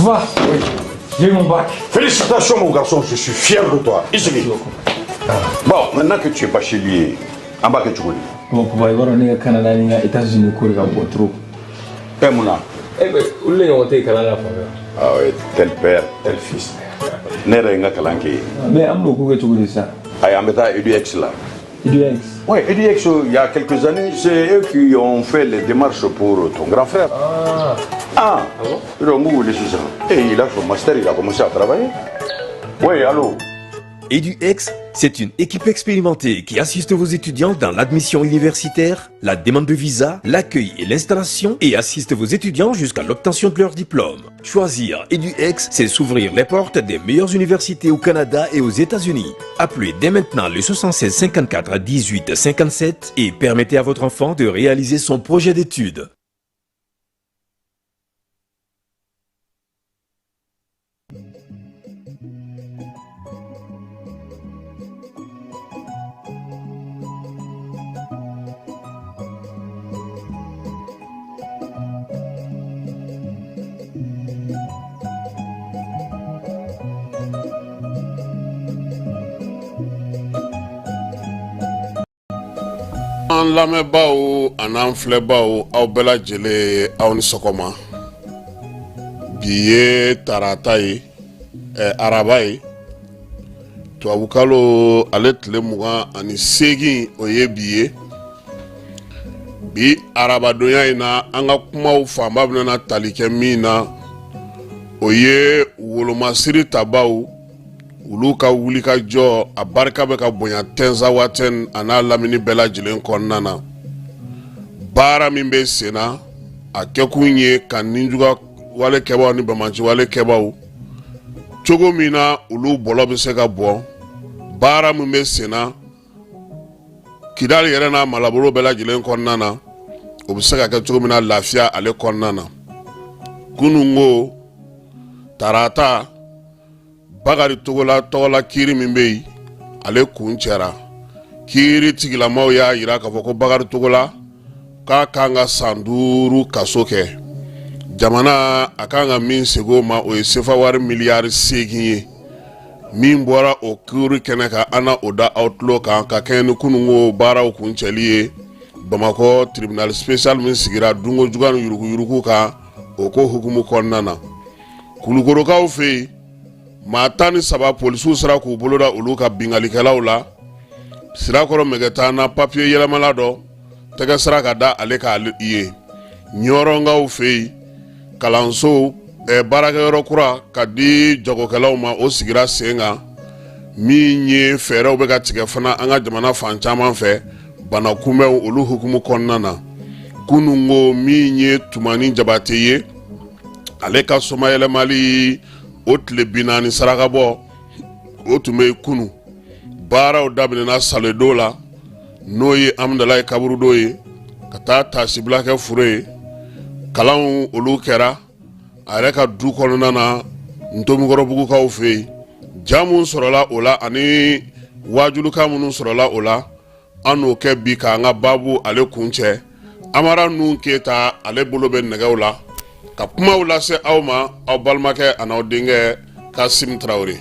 Va. Oui. J'ai eu mon bac. Félicitations mon garçon, je suis fier de toi. Ici. Bon, maintenant que tu es bachelier, en bas que tu connais. Bon, pour voir, on est au Canada, on est aux États-Unis, on est trop. Eh mon âme. Eh bien, où est-ce qu'on est au Canada? Ah oui, tel père, tel fils. N'est-ce pas Kalanké? Mais on a beaucoup de ça. Ah, on met EduX là. EduX? Oui, EduX, il y a quelques années, c'est eux qui ont fait les démarches pour ton grand frère. Ah bon? Et il a fait master, il a commencé à travailler. Oui, allô? EduX, c'est une équipe expérimentée qui assiste vos étudiants dans l'admission universitaire, la demande de visa, l'accueil et l'installation et assiste vos étudiants jusqu'à l'obtention de leur diplôme. Choisir EduX, c'est s'ouvrir les portes des meilleures universités au Canada et aux États-Unis. Appelez dès maintenant le 76 54 18 57 et permettez à votre enfant de réaliser son projet d'études. An lamɛnbaaw an'an filɛbaaw aw bɛɛ lajɛlen aw ni sɔgɔma bi ye tarata ye araba ye tubabukalo ale tile 28 o ye bi ye bi arabadonya in na an ka kumaw fanba bɛna tali kɛ min na o ye wolomasiri tabaw ulu ka wuli ka jɔ a barika bɛ ka bonya tɛnsa waati a n'a lamini bɛɛ lajɛlen kɔnɔna na baara min bɛ sen na a kɛkun ye ka ninjuga wale kɛbaw ni bamaci wale kɛbaw cogo min na ulu bɔlɔ bɛ se ka bɔ baara min bɛ sen na Kidali yɛrɛ n'a malabolo bɛɛ lajɛlen kɔnɔna na o bɛ se ka kɛ cogo min na lafiya ale kɔnɔna na kunun ko tarata Bakari Togola tɔgɔla kiri min bɛ yen ale kun cɛra kiri tigilamaw y'a yira k'a fɔ ko Bakari Togola k'a kan ka san 5 kaso kɛ jamana a kan ka min sego ma o ye sefa wari miliyari 8 ye min bɔra o kiri kɛnɛ kan ana o da aw tulo kan ka kɛɲɛ ni kununko baaraw kun cɛli ye Bamakɔ tribunal spécial min sigira dungo jugu ni yurugu kan o ko hukumu kɔnɔna na Kulukorokaw fɛ yen maa 13 polisiw sera k'u bolo da olu ka bingalikɛlaw la sirakɔrɔ mɛgɛta na papier yɛlɛmala dɔ tɛgɛ sira ka da ale ka ye ɲɔrɔngaw fɛ yen kalanso baarakɛyɔrɔ kura ka di jagokɛlaw ma o sigira sen kan min ye fɛɛrɛw bɛ ka tigɛ fana an ka jamana fan caman fɛ bana kunbɛnw olu hukumu kɔnɔna na kunungo min ye Tumani Jabate ye ale ka somayɛlɛmali o tile 40 saraka bɔ o tun bɛ kunu baaraw daminɛna saledo la n'o ye Amdalayi Kaburudo ye ka taa tasibila kɛ fure ye kalanw olu kɛra a yɛrɛ ka du kɔnɔna na Ntomikɔrɔbugukaw fɛ yen jamu sɔrɔla o la ani wajulukan minnu sɔrɔla o la an n'o kɛ bi k'an ka babu ale kun cɛ Amara Nun Keyita ale bolo bɛ nɛgɛw la ka kumaw lase aw ma aw balimakɛ ani aw denkɛ Kasim Traoré.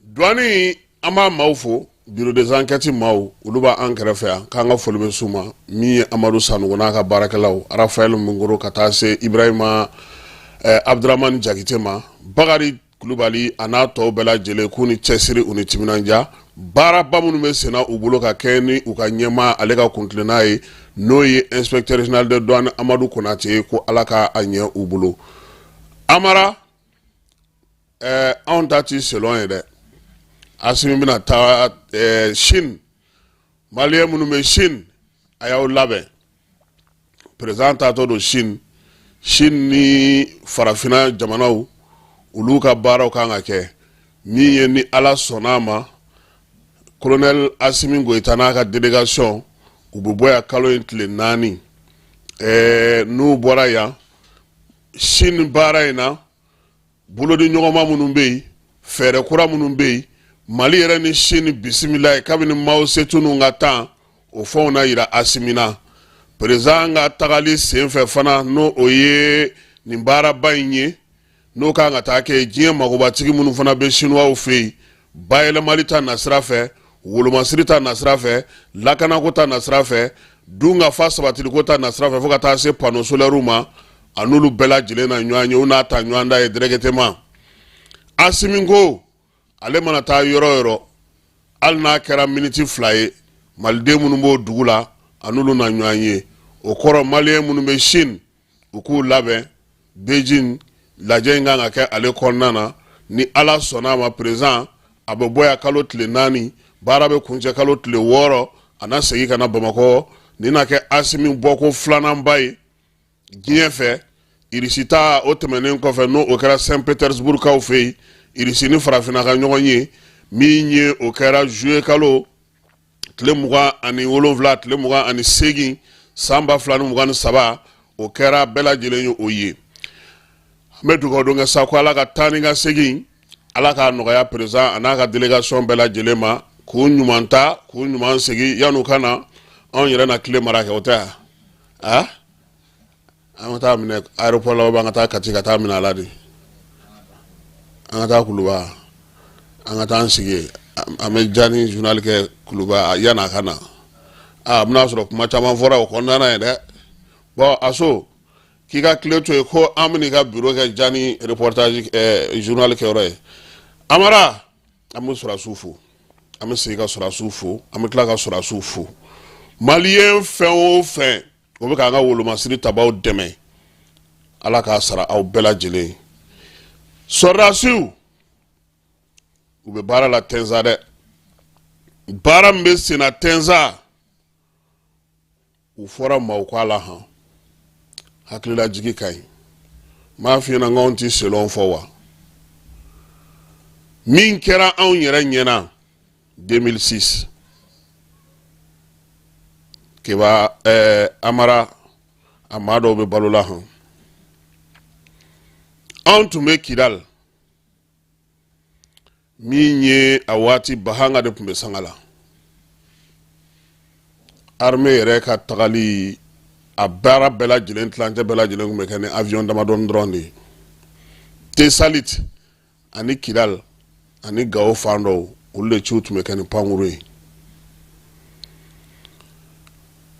Douane an b'a maaw fo bureau des enquêtes maaw olu b'a an kɛrɛfɛ yan k'an ka foli bɛ s'u ma min ye Amadu Sanogo n'a ka baarakɛlaw Rafael Mungoro ka taa se Ibrahima Abdramani Jakite ma Bakari Kulubali a n'a tɔw bɛɛ lajɛlen k'u ni cɛsiri u ni timinanja baaraba minnu bɛ senna u bolo ka kɛ ni u ka ɲɛmaa ale ka kuntilenna ye n'o ye inspecteur général de douane Amadu Konate ye ko Ala ka a ɲɛ u bolo Amara anw ta ti selon ye dɛ Asimi bɛna taa Chine maliyɛn minnu bɛ Chine a y'aw labɛn président taatɔ don Chine ni farafinna jamanaw olu ka baaraw kan ka kɛ min ye ni Ala sɔnna ma colonel Asimi Goïta n'a ka délégation u bɛ bɔ yan kalo in tile 4 n'u bɔra yan Chine baara in na bolodi ɲɔgɔnma minnu bɛ yen fɛɛrɛ kura minnu bɛ yen Mali yɛrɛ ni Chine bisimila ye kabini Mao Tse-tung ka temps o fɛnw na yira Assimi na président ka tagali sen fɛ fana n'o o ye nin baaraba in ye n'o kan ka taa kɛ diɲɛ magobatigi minnu fana bɛ Chinois fɛ yen bayɛlɛmali ta nasira fɛ wolomasiri ta nasira fɛ lakanako ta nasira fɛ dunga fa sabatiliko ta nasira fɛ fo ka taa se panneau solaire ma an'olu bɛɛ lajɛlen na ɲɔgɔn ye u n'a ta ɲɔgɔn da ye directement Assimi ko ale mana taa yɔrɔ yɔrɔ hali n'a kɛra miniti 2 ye maliden minnu b'o dugu la an'olu na ɲɔgɔn ye o kɔrɔ maliyɛn minnu bɛ Chine u k'u labɛn Beijing lajɛ in kan ka kɛ ale kɔnɔna na ni Ala sɔnna ma président a bɛ bɔ yan kalo tile 4 baara bɛ kuncɛ kalo tile 6 a na segin ka na Bamakɔ ni na kɛ Assimi bɔko filananba ye diɲɛ fɛ irisita o tɛmɛnen kɔfɛ n'o o kɛra Saint Petersburg kaw fɛ yen irisi ni farafinna ka ɲɔgɔn ye min ye o kɛra juillet kalo tile 27 tile 28 san 2023 o kɛra bɛɛ lajɛlen ye o ye an bɛ dugawu don kɛ sa ko Ala ka taa ni ka segin Ala k'a nɔgɔya président a n'a ka délégation bɛɛ lajɛlen ma k'u ɲuman ta k'u ɲuman segin yan'u ka na anw yɛrɛ na tile mara kɛ o tɛ yan an ka taa minɛ aéroport la an ka taa Kati ka taa minɛ a la de an ka taa Kuluba an ka taa an sigi an bɛ Jani journal kɛ Kuluba yan'a ka na a bɛna sɔrɔ kuma caman fɔra o kɔnɔna ye dɛ bon Aso k'i ka tile to yen ko an bɛ n'i ka bureau kɛ Jani reportage journal kɛyɔrɔ ye Amara an bɛ sɔrɔdasiw fo an bɛ segin ka sɔrɔdasiw fo an bɛ tila ka sɔrɔdasiw fo maliyɛn fɛn o fɛn o bɛ k'an ka wolomasiri tabaw dɛmɛ Ala k'a sara aw bɛɛ lajɛlen sɔrɔdasiw u bɛ baara la Tɛnza dɛ baara min bɛ sen na Tɛnza u fɔra maaw k'a la han hakilila jigi ka ɲi m'a f'i ɲɛna n tɛ selon fɔ wa min kɛra anw yɛrɛ ɲɛna 2006 keba Amara a maa dɔw bɛ balola han anw tun bɛ Kidal min ye a waati Bahanga de tun bɛ sanga la armée yɛrɛ ka tagali a baara bɛɛ lajɛlen tilancɛ bɛɛ lajɛlen tun bɛ kɛ ni avion damadɔni dɔrɔn de ye Tesalit ani Kidal ani Gao fan dɔw olu de ciw tun bɛ kɛ ni pankuru ye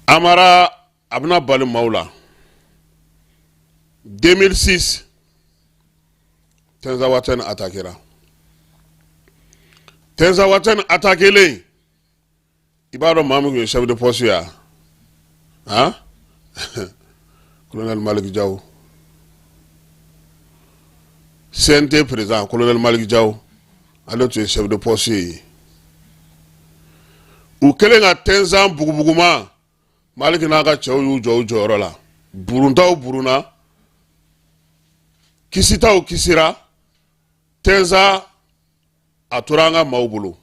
Amara a bɛna bali maaw la 2006 Tɛnza Waten attaquera Tɛnza Waten attaquelen i b'a dɔn maa min tun ye chef de poste ya colonel Malik Diaw CNT président colonel Malik Diaw ale tun ye chef de poste ye u kɛlen ka Tɛnza bugubuguma Malik n'a ka cɛw y'u jɔ u jɔyɔrɔ la buruntaw buruna kisitaw kisira Tɛnza a tora an ka maaw bolo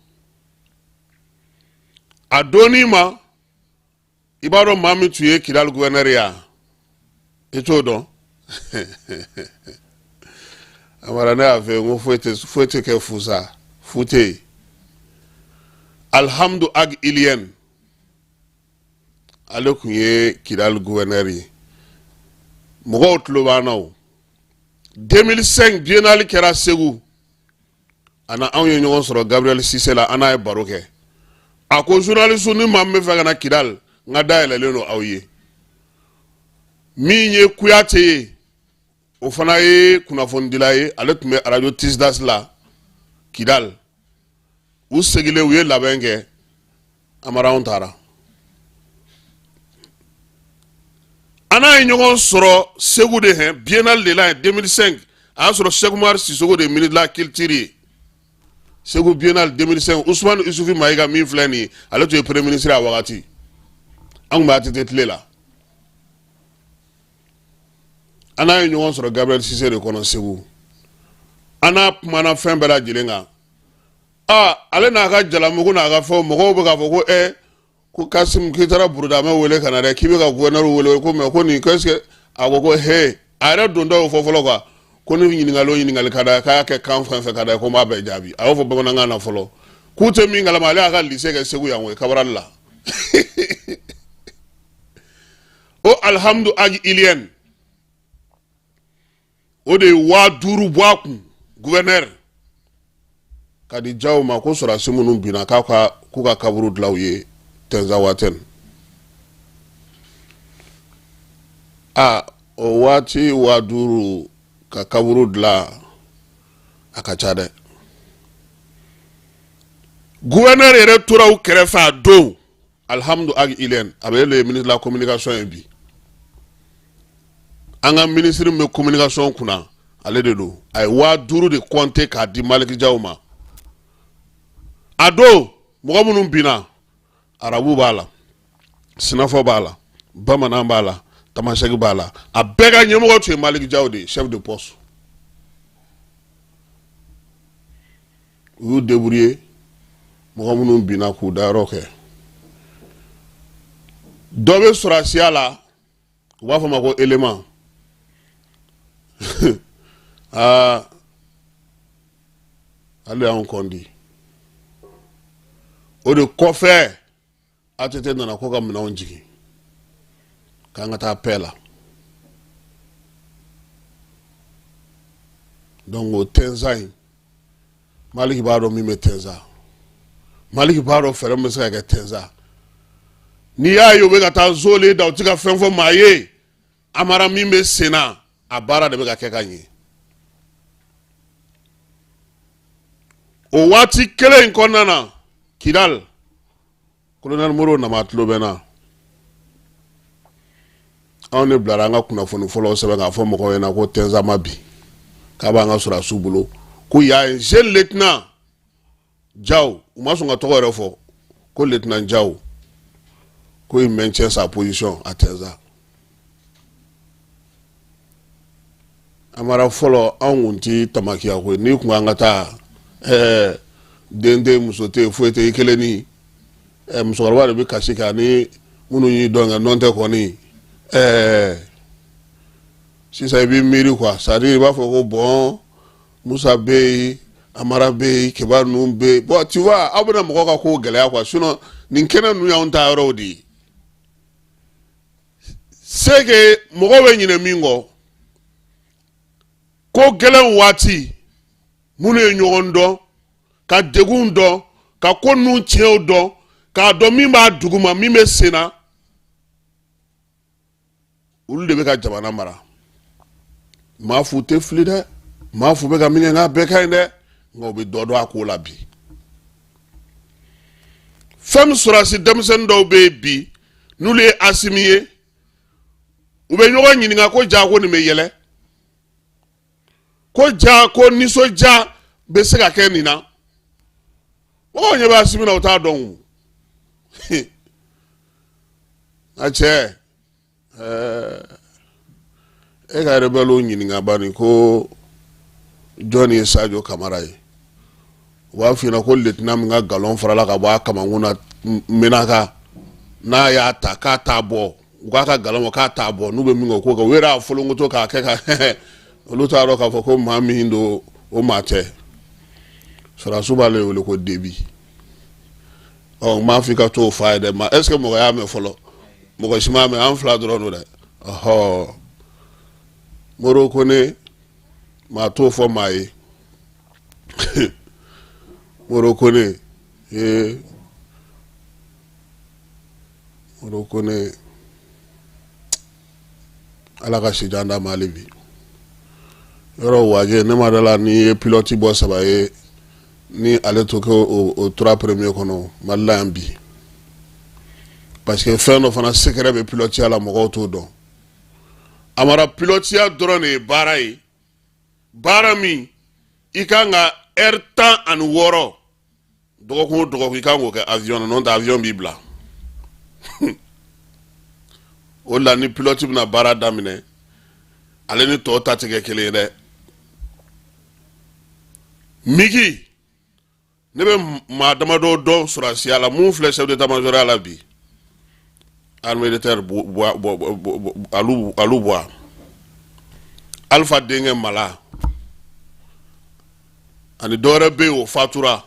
a donni ma i b'a dɔn maa min tun ye Kidal gouverneur ya i t'o dɔn Amara ne y'a fɛ n ko foyi tɛ kɛ fu sa fu tɛ yen Alhamdu Ag Ilien ale tun ye Kidal gouverneur ye mɔgɔw tulo b'an na o 2005 biennale kɛra Segu a na anw ye ɲɔgɔn sɔrɔ Gabriel Cissé la an n'a ye baro kɛ a ko journaliste ni maa min bɛ fɛ ka na Kidal n ka dayɛlɛlen don aw ye min ye Kuyate ye o fana ye kunnafonidila ye ale tun bɛ radio Tisdas la Kidal u segilen u ye labɛn kɛ Amara anw taara an n'a ye ɲɔgɔn sɔrɔ Segu de hɛn biennale de la yen 2005 a y'a sɔrɔ Cheikh Oumar Sissoko de ministre de la culture ye Segu biennale 2005 Ousmane Isufi Mayiga min filɛ nin ye ale tun ye premier ministre a wagati an tun bɛ ATT tile la an n'a ye ɲɔgɔn sɔrɔ Gabriel Cissé de kɔnɔ Segu an n'a kumana fɛn bɛɛ lajɛlen kan ale n'a ka jalamugu n'a ka fɛnw mɔgɔw bɛ k'a fɔ ko ko Kasim k'i taara Burudamɛ wele ka na dɛ k'i bɛ ka gouverneur wele ko mais ko nin qu'est-ce que a ko he ara dondo fo folo kwa ko ni ɲininkali kada ka ke kan fɛn fɛn kada ko ma bɛ jaabi a y'o fɔ bamanankan na fɔlɔ k'u tɛ min kalama ale y'a ka lycée kɛ Segu yan o ye Kabarali la o alhamdu agi ilien o de wa duru bɔ a kun gouverneur ka di Jaw ma ko sɔrɔdasi minnu binna k'u ka kaburu dilan u ye Tɛnza waati o waati wa duru ka kaburu dilan a ka ca dɛ gouverneur yɛrɛ tora u kɛrɛfɛ a don alhamdu agi ilien a bɛ le ministre de la communication ye bi an ka ministre min bɛ communication kunna ale de don a ye wa duuru de compter k'a di Maliki Jaw ma a don mɔgɔ minnu binna arabu b'a la sinafɔ b'a la bamanan b'a la tamasɛki b'a la a bɛɛ ka ɲɛmɔgɔ tun ye Maliki Jaw de chef de poste u y'u débrouiller mɔgɔ minnu binna k'u dayɔrɔ kɛ dɔ bɛ sɔrɔdasiya la u b'a fɔ ma ko élément ale y'anw kɔndi o de kɔfɛ ATT nana ko ka minɛnw jigin k'an ka taa paix la donc o Tɛnza in Maliki b'a dɔn min bɛ Tɛnza Maliki b'a dɔn fɛɛrɛ min bɛ se ka kɛ Tɛnza n'i y'a ye u bɛ ka taa zole da u tɛ ka fɛn fɔ maa ye Amara min bɛ sen na a baara de bɛ ka kɛ ka ɲɛ o waati kelen in kɔnɔna na Kidal colonel Moro Nama tulo bɛ na anw de bilara an ka kunnafoni fɔlɔ sɛbɛn k'a fɔ mɔgɔw ɲɛna ko Tɛnza ma bi k'a b'an ka sɔrɔdasiw bolo ko y a un jeune lieutenant Jaw u ma sɔn ka tɔgɔ yɛrɛ fɔ ko lieutenant Jaw ko il maintient sa position à Tɛnza Amara fɔlɔ anw kun ti tamakiya ko n'i kun an ka taa den tɛ muso tɛ foyi tɛ i kelen ni musokɔrɔba de bɛ kasi kan ni minnu y'i dɔn nka nɔn tɛ kɔni sisan i b'i miiri quoi c'est à dire i b'a fɔ ko bon Musa bɛ yen Amara bɛ yen Keba ninnu bɛ yen bon tu vois aw bɛna mɔgɔ ka ko gɛlɛya quoi sinon nin kɛnɛ ninnu y'anw ta yɔrɔw de ye c'est que mɔgɔw bɛ ɲinɛ min kɔ ko gɛlɛn waati minnu ye ɲɔgɔn dɔn ka degun dɔn ka ko ninnu tiɲɛw dɔn k'a dɔn min b'a duguma min bɛ sen na olu de bɛ ka jamana mara maa fu tɛ fili dɛ maa fu bɛ ka min kɛ nka bɛɛ ka ɲi dɛ nka u bɛ dɔ dɔn a ko la bi fɛn min sɔrɔdasi denmisɛnnin dɔw bɛ yen bi n'olu ye Asimi ye u bɛ ɲɔgɔn ɲininka ko jaa ko nin bɛ yɛlɛ ko jaa ko nisɔndiya bɛ se ka kɛ nin na mɔgɔw ɲɛ bɛ Asimi na u t'a dɔn o a cɛ e ka rebellion ɲininka bani ko jɔn ye Sadio Kamara ye u b'a f'i ɲɛna ko lieutenant min ka galon farala ka bɔ a kamankun na Menaka n'a y'a ta k'a t'a bɔ u k'a ka galon k'a t'a bɔ n'u bɛ min kɛ o k'o kɛ u yɛrɛ y'a folonkoto k'a kɛ ka olu t'a dɔn k'a fɔ ko maa min don o maa tɛ sɔrɔdasiw b'ale wele ko Debi n m'a f'i ka t'o f'a ye dɛ ma est ce que mɔgɔ y'a mɛn fɔlɔ mɔgɔ si m'a mɛn an fila dɔrɔn don dɛ ɔhɔ Moro ko ne maa t'o fɔ maa ye Moro ko ne Moro ko ne Ala ka sijan d'a ma hali bi yɔrɔ waje ne ma dala ni ye pilote bɔ saba ye ni ale to kɛ o 3 premier kɔnɔ Mali la yan bi parce que fɛn dɔ fana secret bɛ pilotiya la mɔgɔw t'o dɔn Amara pilotiya dɔrɔn de ye baara ye baara min i kan ka heure 16 dɔgɔkun o dɔgɔkun i kan k'o kɛ avion na n'o tɛ avion b'i bila o la ni pilote bɛna baara daminɛ ale ni tɔw ta tɛ kɛ kelen ye dɛ Miki ne bɛ maa damadɔ dɔn sɔrɔdasiya la mun filɛ chef d'état-major la bi armée de terre alu bois Alpha denkɛ Mala ani dɔwɛrɛ bɛ yen o fatura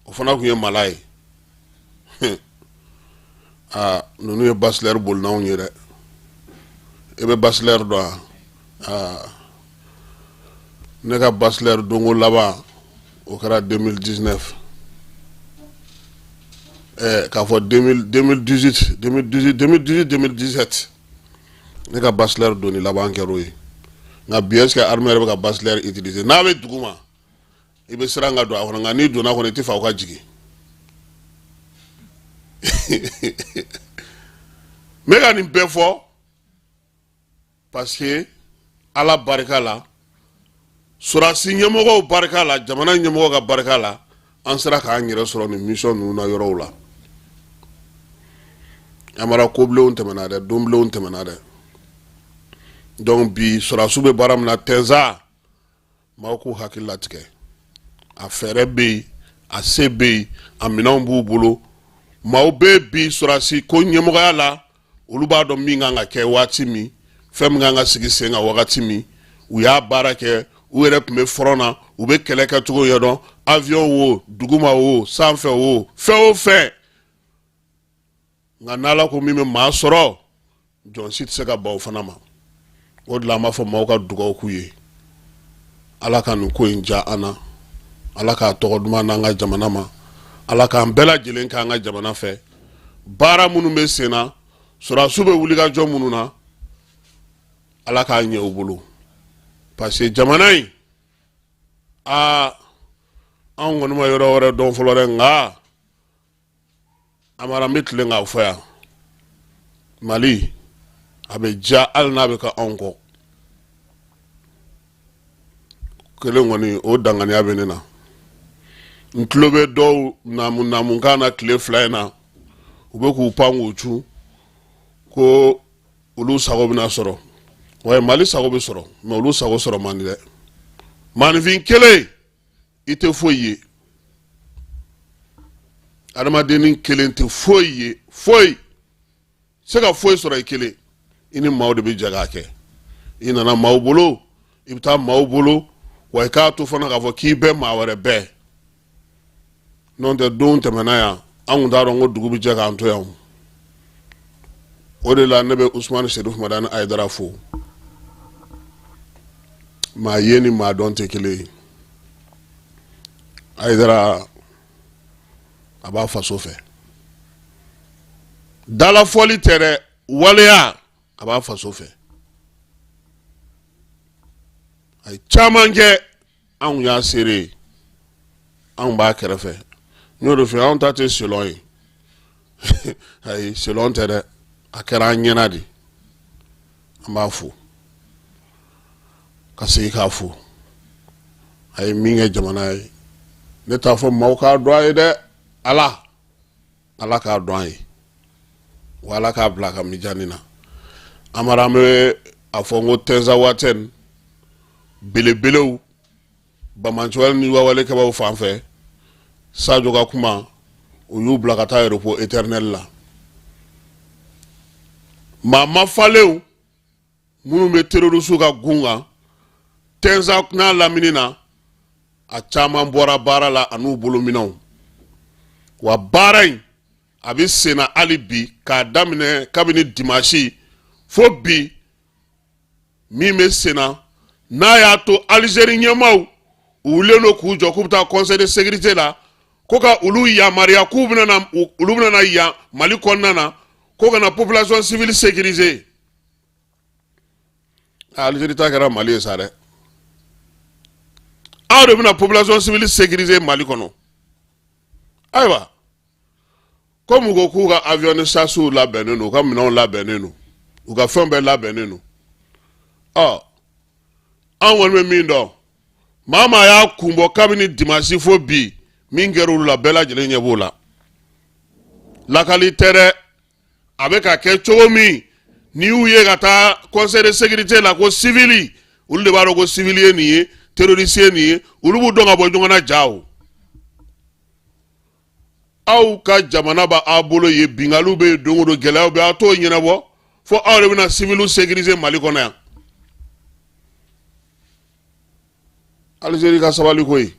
o fana tun ye Mala ye ninnu ye Bachelor bolinaw ye dɛ e bɛ Bachelor dɔn ne ka Bachelor dongo laban o kɛra 2019 k'a fɔ 2018-2017 ne ka Bachelor doni laban kɛra o ye nka bi est-ce que armée yɛrɛ bɛ ka Bachelor utiliser n'a bɛ dugu ma i bɛ siran ka don a kɔnɔ nka n'i donna a kɔnɔ i tɛ fa o ka jigin n bɛ ka nin bɛɛ fɔ parce que Ala barika la Surasi ɲɛmɔgɔw barika la jamana ɲɛmɔgɔw ka barika la an sera k'an yɛrɛ sɔrɔ nin mission ninnu na yɔrɔw la amara kobilenw tɛmɛna dɛ donbilenw tɛmɛna dɛ donc bi Surasiw bɛ baara min na Tɛnza maaw k'u hakili latigɛ a fɛɛrɛ bɛ yen a se bɛ yen a minɛnw b'u bolo maaw bɛ bi Surasi ko ɲɛmɔgɔya la olu b'a dɔn min kan ka kɛ waati min fɛn min kan ka sigi sen kan wagati min u y'a baara kɛ u yɛrɛ tun bɛ front na u bɛ kɛlɛ kɛcogo ɲɛdɔn avion wo duguma wo sanfɛ wo fɛn o fɛn nka n'Ala ko min bɛ maa sɔrɔ jɔn si tɛ se ka ban o fana ma o de la an b'a fɔ maaw ka dugawu k'u ye Ala ka nin ko in diya an na Ala k'a tɔgɔ duman n'an ka jamana ma Ala k'an bɛɛ lajɛlen k'an ka jamana fɛ baara minnu bɛ sen na Surasiw bɛ wulikajɔ minnu na Ala k'a ɲɛ u bolo parce que jamana in an kɔni ma yɔrɔ wɛrɛ dɔn fɔlɔ dɛ nka amara n bɛ tilen k'a fɔ yan Mali a bɛ diya hali n'a bɛ ka anw kɔ kelen kɔni o danganiya bɛ ne na n tulo bɛ dɔw namunkan na tile 2 in na u bɛ k'u pan k'u cu ko olu sago bɛna sɔrɔ ouais Mali sago bɛ sɔrɔ mais olu sago sɔrɔ man di dɛ maanifin kelen i tɛ foyi ye adamadennin kelen tɛ foyi ye foyi se ka foyi sɔrɔ i kelen i ni maaw de bɛ jɛ k'a kɛ i nana maaw bolo i bɛ taa maaw bolo wa i k'a to fana k'a fɔ k'i bɛ maa wɛrɛ bɛɛ n'o tɛ don tɛmɛna yan an tun t'a dɔn ko dugu bɛ jɛ k'an to yan o de la ne bɛ Usumani Sɛrifu Madani Ayidara fo maa ye ni maa dɔn tɛ kelen ye Ayidara a b'a faso fɛ dalafɔli tɛ dɛ waleya a b'a faso fɛ a ye caman kɛ anw y'a seere ye anw b'a kɛrɛfɛ n y'o de fɔ anw ta tɛ selɔn ye ayi selɔn tɛ dɛ a kɛra an ɲɛna de an b'a fo ka segin k'a fo a ye min kɛ jamana ye ne t'a fɔ maaw k'a dɔn a ye dɛ Ala k'a dɔn a ye wa Ala k'a bila a ka mijani na amara an bɛ a fɔ n ko Tɛnza Watɛni belebelew Bamanciwale ni wawalekɛbaw fan fɛ Sajo ka kuma u y'u bila ka taa aéroport éternel la maa mafalenw minnu bɛ terroriste ka gun kan Tɛnza n'a lamini na a caman bɔra baara la an'u bolominɛnw wa baara in a bɛ sen na hali bi k'a daminɛ kabini dimanche fo bi min bɛ sen na n'a y'a to Alizeri ɲɛmaaw u wulilen don k'u jɔ k'u bɛ taa conseil de sécurité la ko ka olu yamaruya k'u bɛna yan Mali kɔnɔna na ko ka na population civile sécuriser Alizeri ta kɛra Mali ye sa dɛ aw de bɛna population civile sécuriser Mali kɔnɔ ayiwa comme u ko k'u ka avion chasse labɛnnen don u ka minɛnw labɛnnen don u ka fɛnw bɛɛ labɛnnen don an kɔni bɛ min dɔn maa maa y'a kun bɔ kabini dimanche fo bi min kɛra olu la bɛɛ lajɛlen ɲɛ b'o la lakali tɛ dɛ a bɛ ka kɛ cogo min n'i y'u ye ka taa conseil de sécurité la ko civil olu de b'a dɔn ko civil ye nin ye terroriste ye nin ye olu b'u dɔn ka bɔ ɲɔgɔn na ja o aw ka jamana b'a bolo ye binkaliw bɛ yen don o don gɛlɛyaw bɛ aw t'o ɲɛnabɔ fo aw de bɛna civil sécuriser Mali kɔnɔ yan Algérie ka sabali koy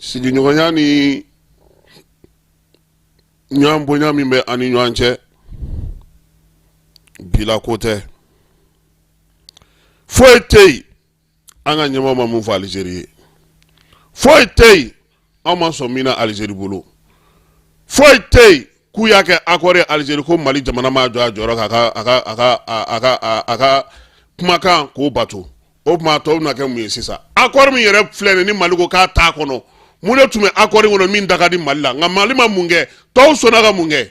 sigi ɲɔgɔnya ni ɲɔgɔn bonya min bɛ ani ɲɔgɔn cɛ bila ko tɛ foyi tɛ yen an ka ɲɛmɔgɔ ma mun fɔ Algérie ye foyi tɛ yen anw ma sɔn min na Algérie bolo foyi tɛ yen k'u y'a kɛ accord ye Algérie ko Mali jamana ma jɔ a jɔyɔrɔ ka kumakan k'o bato o tuma tɔw bɛna kɛ mun ye sisan accord min yɛrɛ filɛ ni Mali ko k'a t'a kɔnɔ mun de tun bɛ accord in kɔnɔ min da ka di Mali la nka Mali ma mun kɛ tɔw sɔnna ka mun kɛ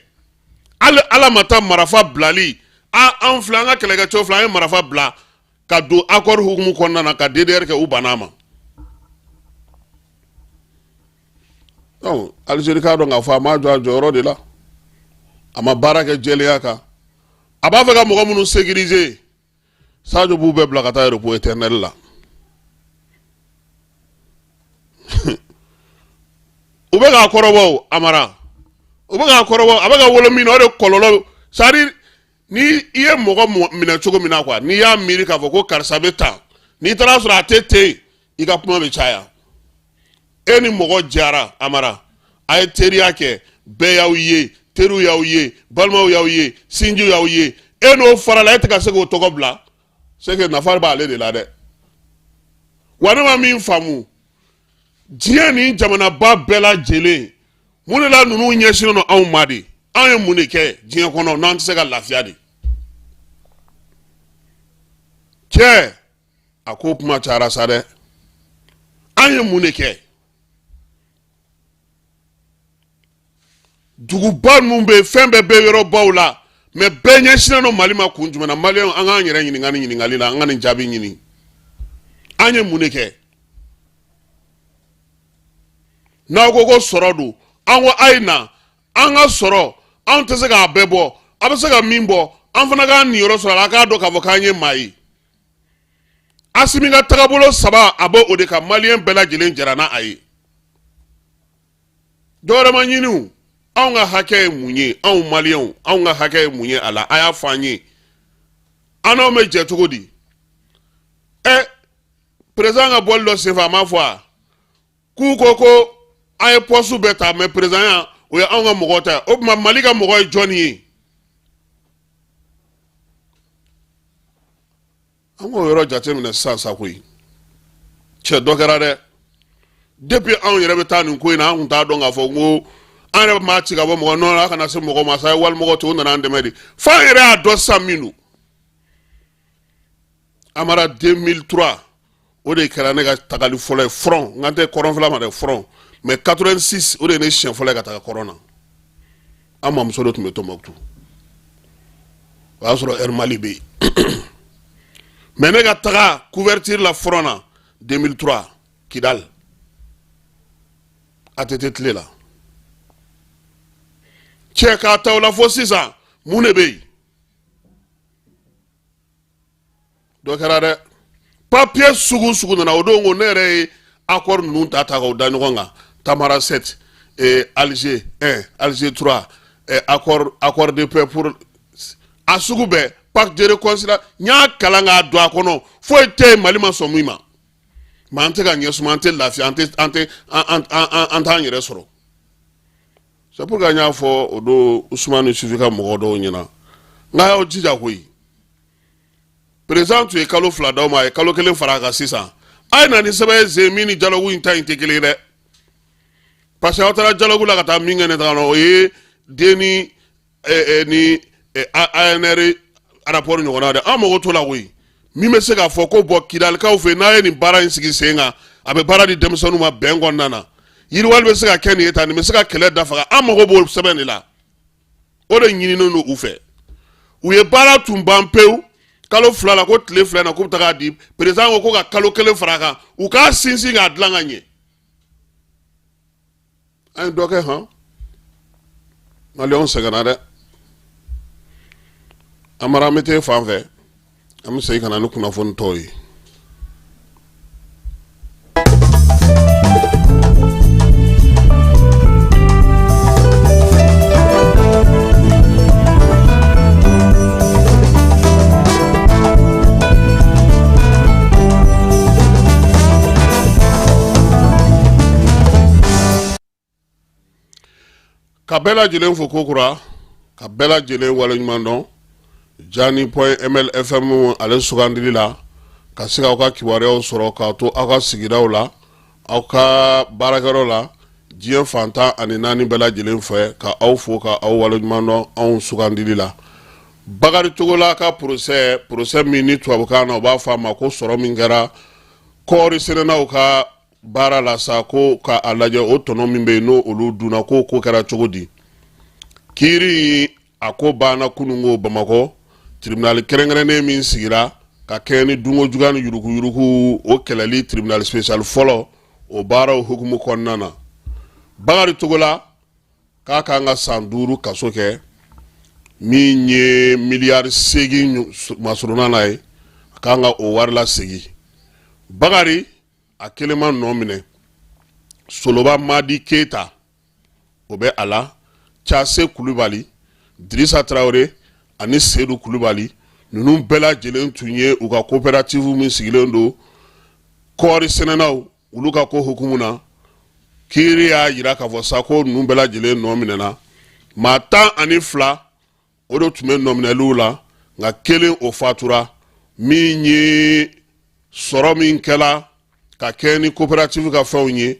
ala ma taa marifa bilali an filɛ an ka kɛlɛkɛcɛw filɛ an ye marifa bila ka don accord hukumu kɔnɔna na ka DDR kɛ u banna ma donc Algérie k'a dɔn k'a fɔ a ma jɔ a jɔyɔrɔ de la a ma baara kɛ jɛlenya kan a b'a fɛ ka mɔgɔ minnu sécuriser Sadio b'u bɛɛ bila ka taa repos éternel la u bɛ k'a kɔrɔbɔ Amara u bɛ k'a kɔrɔbɔ a bɛ ka wolo min na o de kɔlɔlɔ c'est-à-dire ni i ye mɔgɔ minɛ cogo min na quoi n'i y'a miiri k'a fɔ ko karisa bɛ tan n'i taara sɔrɔ a tɛ ten i ka kuma bɛ caya e ni mɔgɔ jara Amara a ye teriya kɛ bɛɛ y'aw ye teriw y'aw ye balimaw y'aw ye sinjiw y'aw ye e n'o farala e tɛ ka se k'o tɔgɔ bila c'est que nafa b'ale de la dɛ wa ne ma min faamu diɲɛ ni jamanaba bɛɛ lajɛlen mun de la ninnu ɲɛsinnen don anw ma de anw ye mun de kɛ diɲɛ kɔnɔ n'an tɛ se ka lafiya de cɛ a ko kuma cayara sa dɛ an ye mun de kɛ duguba ninnu bɛ yen fɛn bɛɛ bɛ yɔrɔbaw la mais bɛɛ ɲɛsinnen don Mali ma kun jumɛn na Maliyɛnw an k'an yɛrɛ ɲininka ni ɲininkali la an ka nin jaabi ɲini an ye mun de kɛ n'aw ko ko sɔrɔ don an ko a ye na an ka sɔrɔ anw tɛ se k'a bɛɛ bɔ a bɛ se ka min bɔ an fana k'an niyɔrɔ sɔrɔ a la a k'a dɔn k'a fɔ k'an ye maa ye Asimi ka tagabolo saba a bɔ o de kan Maliyɛn bɛɛ lajɛlen jɛra n'a a ye dɔwɛrɛ ma ɲini o anw ka hakɛ ye mun ye anw Maliyɛnw anw ka hakɛ ye mun ye a la a y'a fɔ an ye an n'aw bɛ jɛ cogo di président ka bɔli dɔ senfɛ a m'a fɔ a k'u ko an ye poste bɛɛ ta mais président ya o ye anw ka mɔgɔ ta o tuma Mali ka mɔgɔ ye jɔnni ye an k'o yɔrɔ jateminɛ sisan sa koyi cɛ dɔ kɛra dɛ depuis anw yɛrɛ bɛ taa nin ko in na an tun t'a dɔn k'a fɔ ko an yɛrɛ maa ci ka bɔ mɔgɔ nɔ a kana se mɔgɔ ma sa ye walimɔgɔ to o nana an dɛmɛ de f'an yɛrɛ y'a dɔn sisan min don Amara 2003 o de kɛra ne ka tagali fɔlɔ ye front n kan tɛ kɔrɔnfɛla ma dɛ front mais 86 o de ye ne siɲɛ fɔlɔ ye ka taga kɔrɔn na an mamuso de tun bɛ Tombouctou o y'a sɔrɔ Air Mali bɛ yen mais ne ka taga couverture la front na 2003 Kidal ATT tile la cɛ k'a ta o la fo sisan mun de bɛ yen dɔ kɛra dɛ papier sugu nana o don ko ne yɛrɛ ye accord ninnu ta k'o da ɲɔgɔn kan Tamara 7 Alger 1 Alger 3 accord de paix pour a sugu bɛɛ pacte de réconciliation n y'a kalan k'a don a kɔnɔ foyi tɛ yen Mali ma sɔn min ma mais an tɛ ka ɲɛ suma an tɛ lafiya an t'an yɛrɛ sɔrɔ c'est pourquoi n y'a fɔ o don Ousmane Sufi ka mɔgɔ dɔw ɲɛna n k'a y'aw jija koyi président tun ye kalo 2 d'aw ma a ye kalo 1 fara a kan sisan a ye na ni sɛbɛn ye sen min ni dialogue in ta in tɛ kelen ye dɛ parce que aw taara dialogue la ka taa min kɛ ne ta o ye den ni ANR rapport ɲɔgɔnna dɛ an mago t'o la koyi min bɛ se k'a fɔ ko bɔn Kidalikaw fɛ n'a ye nin baara in sigi sen kan a bɛ baara di denmisɛnninw ma bɛn kɔnɔna na yiriwali bɛ se ka kɛ nin ye tan nin bɛ se ka kɛlɛ dafaga an mago b'o sɛbɛn de la o de ɲininen don u fɛ u ye baara tun ban pewu kalo 2 la ko tile 2 na k'u bɛ taga di président ko ka kalo 1 fara a kan u k'a sinsin k'a dilan ka ɲɛ an ye dɔ kɛ han Maliyɛnw sɛgɛnna dɛ Amara an bɛ taa fan fɛ an bɛ segin ka na ni kunnafoni tɔw ye. ka bɛɛ lajɛlen fo ko kura ka bɛɛ lajɛlen waleɲuman dɔn Jani.ml.fm ale sugandili la ka se k'aw ka kibaruyaw sɔrɔ k'a to aw ka sigidaw la aw ka baarakɛyɔrɔ la diɲɛ fantan ani naani bɛɛ lajɛlen fɛ ka aw fo ka aw waleɲuman dɔn anw sugandili la Bakari Togola ka procès min ni tubabukan na u b'a fɔ a ma ko sɔrɔ min kɛra kɔɔri sɛnɛnaw ka baara la sa ko ka a lajɛ o tɔnɔ min bɛ yen n'o olu dunna ko kɛra cogo di kiiri a ko banna kunungo Bamakɔ tribunal kɛrɛnkɛrɛnnen min sigira ka kɛ ni dungo juguya ni yuruguyurugu o kɛlɛli tribunal spécial fɔlɔ o baaraw hukumu kɔnɔna na Bakari Togola k'a kan ka san 5 kaso kɛ min ye miliyari 8 masuruna na ye a kan ka o wari lasegi Bakari a kelen ma nɔ minɛ Soloba Madi Keita o bɛ a la Chase Kulubali Drissa Traoré ani Seydou Kulubali ninnu bɛɛ lajɛlen tun ye u ka coopérative min sigilen don kɔɔri sɛnɛnaw olu ka ko hukumu na kiiri y'a yira k'a fɔ sa ko ninnu bɛɛ lajɛlen nɔ minɛna maa 12 o de tun bɛ nɔminɛliw la nka kelen o fatura min ye sɔrɔ min kɛla ka kɛ ni coopérative ka fɛnw ye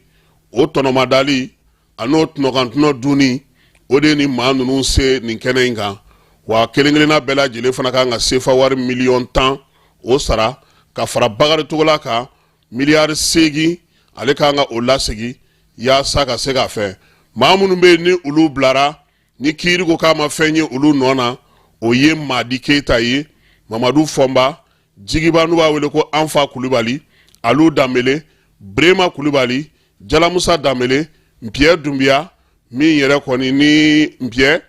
o tɔnɔmadali an'o tɔnɔkantɔnɔ dunni o de ni maa ninnu se nin kɛnɛ in kan wa kelen-kelenna bɛɛ lajɛlen fana kan ka sefa wari miliyɔn 10 o sara ka fara Bakari Togola kan miliyari 8 ale kan ka o lasegi yaasa ka se ka fɛ maa minnu bɛ ni olu bilara ni kiiri ko k'a ma fɛn ye olu nɔ na o ye Madi Keita ye Mamadu Fɔnba Jigiba n'u b'a wele ko Anfa Kulubali Alu Danbele Brema Kulubali Jalamusa Danbele Mpiyɛ Dumbiya min yɛrɛ kɔni ni Mpiyɛ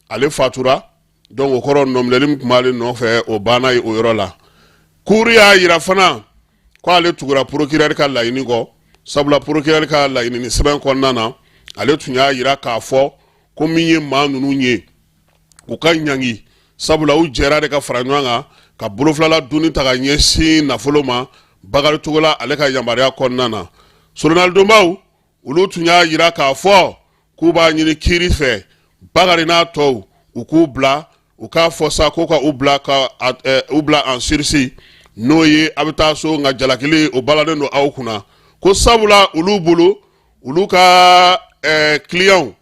ale fatura donc o kɔrɔ nɔminɛli min tun b'ale nɔfɛ o banna ye o yɔrɔ la kuuri y'a yira fana ko ale tugura procureur ka laɲini kɔ sabula procureur ka laɲini sɛbɛn kɔnɔna na ale tun y'a yira k'a fɔ ko min ye maa ninnu ye u ka ɲangi sabula u jɛra de ka fara ɲɔgɔn kan ka bolofilala dunni ta ka ɲɛsin nafolo ma Bakari Togola ale ka yamaruya kɔnɔna na solonalidonbaw olu tun y'a yira k'a fɔ k'u b'a ɲini kiiri fɛ Bakari n'a tɔw u k'u bila u k'a fɔ sa ko ka u bila en sursis n'o ye a bɛ taa so nka jalakili o balalen don aw kunna ko sabula olu bolo olu ka clients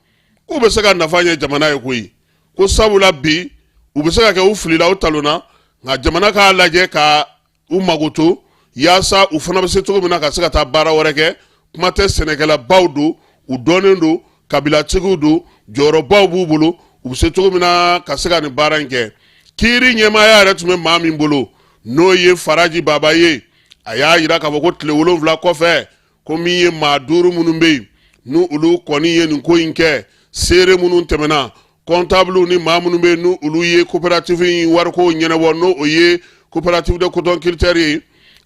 k'u bɛ se ka nafa ɲɛ jamana ye koyi ko sabula bi u bɛ se ka kɛ u filila u talonna nka jamana k'a lajɛ ka u mago to yaasa u fana bɛ se cogo min na ka se ka taa baara wɛrɛ kɛ kuma tɛ sɛnɛkɛlabaw don u dɔnnen don kabilatigiw don jɔyɔrɔbaw b'u bolo u bɛ se cogo min na ka se ka nin baara in kɛ kiiri ɲɛmaaya yɛrɛ tun bɛ maa min bolo n'o ye Faraji Baba ye a y'a yira k'a fɔ ko tile 7 kɔfɛ ko min ye maa 5 minnu bɛ yen n'u olu kɔni ye nin ko in kɛ seere minnu tɛmɛna comptable ni maa minnu bɛ yen n'u olu ye coopérative in wariko ɲɛnabɔ n'o o ye coopérative de coton culture ye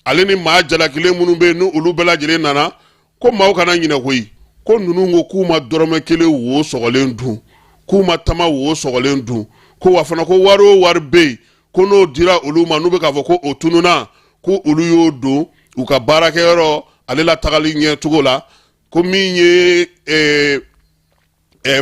ale ni maa jalakilen minnu bɛ yen n'u olu bɛɛ lajɛlen nana ko maaw kana ɲinɛ koyi ko ninnu ko k'u ma dɔrɔmɛ 1 wo sɔgɔlen dun k'u ma tama wo sɔgɔlen dun ko wa fana ko wari o wari bɛ yen ko n'o dira olu ma n'u bɛ k'a fɔ ko o tununa ko olu y'o don u ka baarakɛyɔrɔ ale la tagali ɲɛ cogo la ko min ye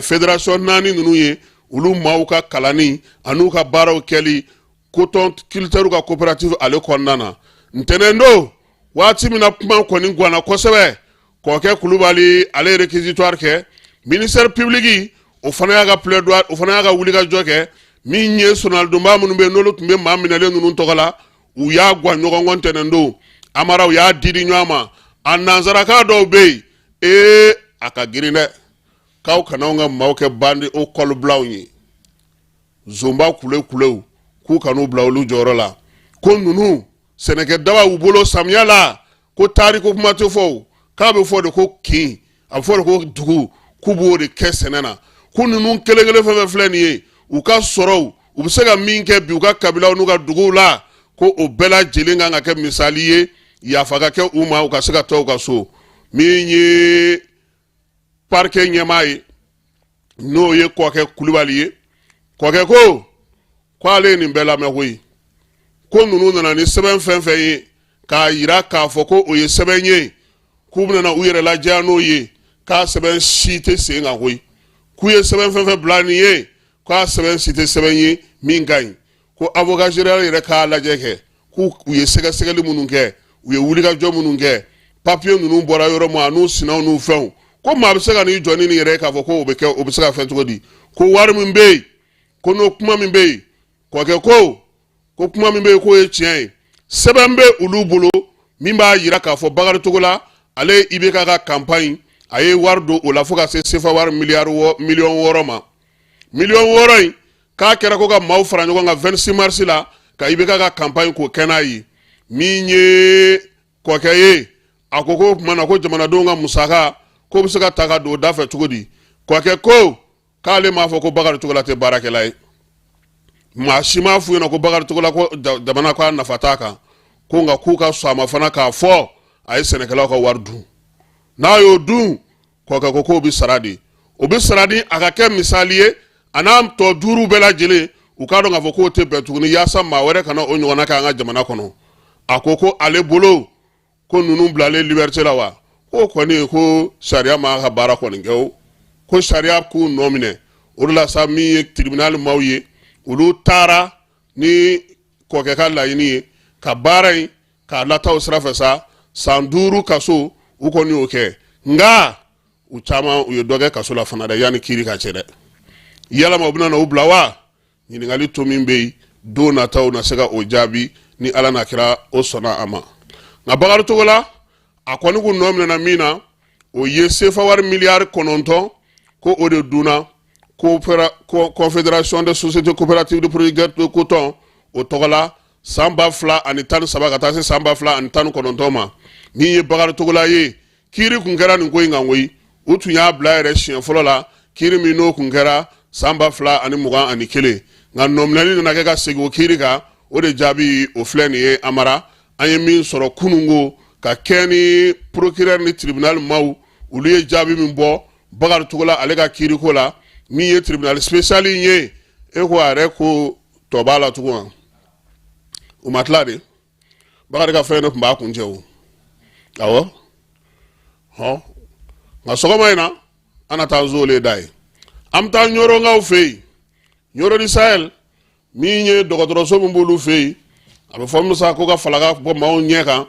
fédération 4 ninnu ye olu maaw ka kalanni an'u ka baaraw kɛli coton culture ka coopérative ale kɔnɔna na ntɛnɛn don waati min na kuma kɔni guanna kosɛbɛ kɔkɛ Kulubali ale réquisitoire kɛ ministère public o fana y'a ka plaidoyer o fana y'a ka wulikajɔ kɛ min ye solonalidonba minnu bɛ yen n'olu tun bɛ maa minɛlen ninnu tɔgɔ la u y'a guwa ɲɔgɔn kɔ ntɛnɛn don amara u y'a di ɲɔgɔn ma a nansaraka dɔw bɛ yen a ka girin dɛ k'aw kana anw ka maaw kɛ bandi o kɔlubulaw ye zonba kulew k'u kan'u bila olu jɔyɔrɔ la ko ninnu sɛnɛkɛ daba u bolo samiya la ko taariko kuma tɛ fɔ k'a bɛ fɔ de ko kin a bɛ fɔ de ko dugu k'u b'o de kɛ sɛnɛ na ko ninnu kelen-kelen fɛn filɛ nin ye u ka sɔrɔw u bɛ se ka min kɛ bi u ka kabilaw n'u ka duguw la ko o bɛɛ lajɛlen kan ka kɛ misali ye yafa ka kɛ u ma u ka se ka taa u ka so min ye parquet ɲɛmaa ye n'o ye kɔkɛ Kulubali ye kɔkɛ ko k'ale ye nin bɛɛ lamɛn koyi ko ninnu nana ni sɛbɛn fɛn fɛn ye k'a yira k'a fɔ ko o ye sɛbɛn ye k'u bɛna u yɛrɛ lajɛya n'o ye k'a sɛbɛn si tɛ sen kan koyi k'u ye sɛbɛn fɛn fɛn bila nin ye k'a sɛbɛn si tɛ sɛbɛn ye min ka ɲi ko avocat général yɛrɛ k'a lajɛ kɛ k'u ye sɛgɛsɛgɛli minnu kɛ u ye wulikajɔ minnu kɛ papier ninnu bɔra yɔrɔ min a n'u sinaw n'u fɛnw ko maa bɛ se ka n'i jɔ ni nin yɛrɛ k'a fɔ ko o bɛ se ka fɛn cogo di ko wari min bɛ yen ko n'o kuma min bɛ yen kɔkɛ ko kuma min bɛ yen k'o ye tiɲɛ ye sɛbɛn bɛ olu bolo min b'a jira k'a fɔ Bakari Togola ale ye IBK ka campagne a ye wari don o la fo ka se CFA wari miliyɔn 6 ma miliyɔn 6 in k'a kɛra ko ka maaw fara ɲɔgɔn kan 26 mars la ka IBK ka campagne k'o kɛ n'a ye min ye kɔkɛ ye a ko k'o tuma na ko jamanadenw ka musaka ko bɛ se ka ta ka don o da fɛ cogo di kɔkɛ ko k'ale m'a fɔ ko Bakari Togola tɛ baarakɛla ye maa si m'a f'u ɲɛna ko Bakari Togola ko jamana k'a nafa t'a kan ko nka k'u ka sɔn a ma fana k'a fɔ a ye sɛnɛkɛlaw ka wari dun n'a y'o dun kɔkɛ ko k'o bɛ sara de o bɛ sara di a ka kɛ misali ye a n'a tɔ 5 bɛɛ lajɛlen u k'a dɔn k'a fɔ k'o tɛ bɛn tuguni yaasa maa wɛrɛ kana o ɲɔgɔnna kɛ an ka jamana kɔnɔ a ko ale bolo ko ninnu bilalen liberté la wa ko kɔni ko sariya ma ka baara kɔni kɛ o ko sariya k'u nɔ minɛ o de la sa min ye tribunal maaw ye olu taara ni kɔkɛ ka laɲini ye ka baara in k'a lata o sira fɛ sa san 5 kaso u kɔni y'o kɛ nka u caman u ye dɔ kɛ kaso la fana dɛ yanni kiiri ka cɛ dɛ yalama u bɛna na u bila wa ɲininkali to min bɛ yen don nataw na se ka o jaabi ni ala n'a kɛra o sɔnna a ma nka Bakari Togola a kɔni kun nɔ minɛna min na o ye CFA wari miliyari 9 ko o de dunna Confédération des sociétés coopératives de producteurs de coton o tɔgɔ la san 2013 ka taa se san 2019 ma min ye Bakari Togola ye kiiri kun kɛra nin ko in kan koyi u tun y'a bila yɛrɛ siɲɛ fɔlɔ la kiiri min n'o kun kɛra san 2021 nka nɔminɛli nana kɛ ka segin o kiiri kan o de jaabi o filɛ nin ye Amara an ye min sɔrɔ kunungo ka kɛ ni procureur ni tribunal maaw olu ye jaabi min bɔ Bakari Togola ale ka kiiri ko la min ye tribunal spécial in ye e ko a yɛrɛ ko tɔ b'a la tugun o ma tila de Bakari ka fɛn de tun b'a kun cɛ o awɔ nka sɔgɔma in na an na taa Nzole da ye an bɛ taa Ɲoronkaw fɛ yen Ɲoro di Sahel min ye dɔgɔtɔrɔso min b'olu fɛ yen a bɛ fɔ min sa ko ka falaka bɔ maaw ɲɛ kan